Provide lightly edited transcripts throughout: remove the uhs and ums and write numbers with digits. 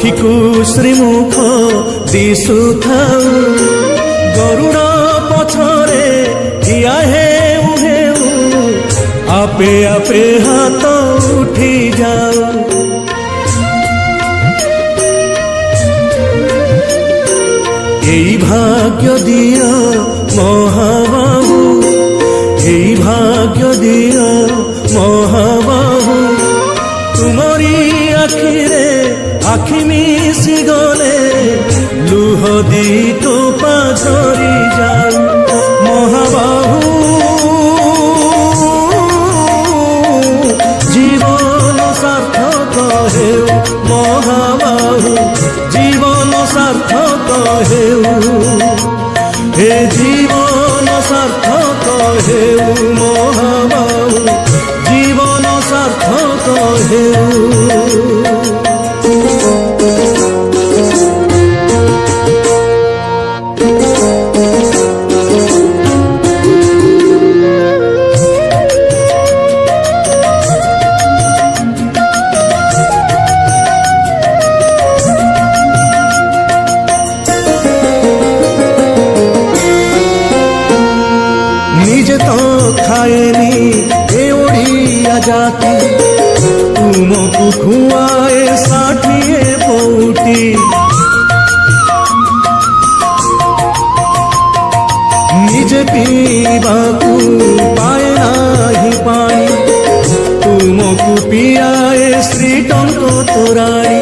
ଆଖିକୁ ଶ୍ରୀମୁଖ ଦିଶୁଥାଉ ଗରୁଡ଼ ପଛରେ ଠିଆ ହେଉ ହେଉ ଆପେ ଆପେ ହାତ ଉଠି ଯାଉ। এই ভাগ্য দিও মহাবাহু, এই ভাগ্য দিও মহাবাহু, তুমরি আখিরে আখি মিশি গলে লুহ দি টোপা ঝরি যাও। মহাবাহু জীবন সার্থক হেউ, মহাবাহু জীবন সার্থক হেউ, হে জীবন সার্থক হেউ মহাবাহু জীবন সার্থক হেউ। নিজে তো খায়নি এ ওড়িয়া জাতি, তুমকু খুয়ায়ে ষাঠিয়ে পৌটি। নিজে পিবাকু পায় নাহি পানি, তুমকু পিয়ায়ে শ্রীটঙ্ক তোরাড়ি।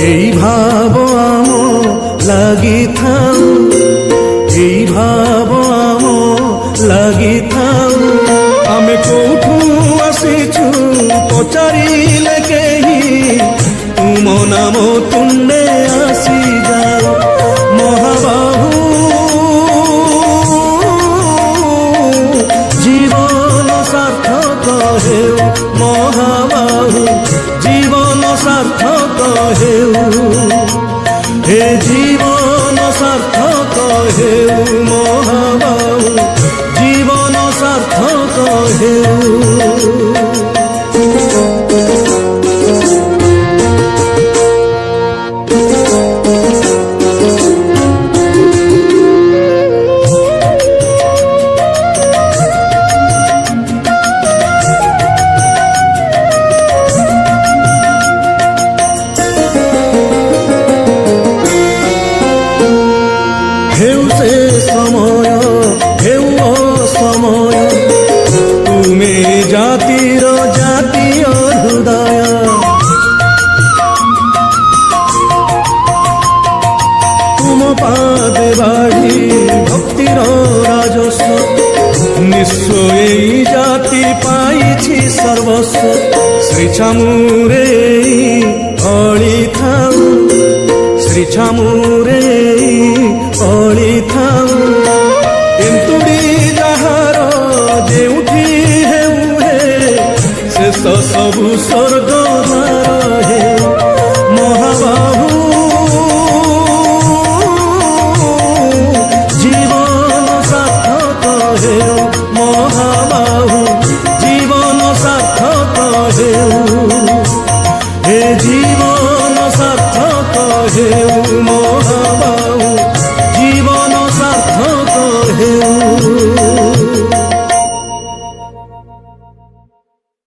এই ভাব আম লাগিথাউ, এই ভাব আম লাগিথাউ, ଆମେ କୋଉଠୁ ଆସିଛୁ ପଚାରିଲେ କେହି ତୁମ ନାମ ତୁଣ୍ଡେ ଆସିଯାଉ। ମହାବାହୁ ଜୀବନ ସାର୍ଥକ ହେଉ, ମହାବାହୁ ଜୀବନ ସାର୍ଥକ ହେଉ, হে জীবন সার্থক হেউ মহাবাহু জীবন সার্থক হেউ। হেউ সে সময় হেউ অসময়, তুমি জাতির জাতীয় হৃদয়। তুম পাদে বাড়ি ভক্তির রাজস্ব, নিঃস্ব এই জাতি পাইছি সর্বস্ব। শ্রী ছামুরে অଳି থাউ, শ্রী ছামুরে অଳି থাউ, ଏନ୍ତୁଡ଼ି ଯାହାର ଯେଉଁଠି ହେଉ ହେ, ଶେଷ ସବୁ ସ୍ୱର୍ଗ ଦ୍ୱାର ହେ। ମହାବାହୁ ଜୀବନ ସାର୍ଥକ ହେଉ,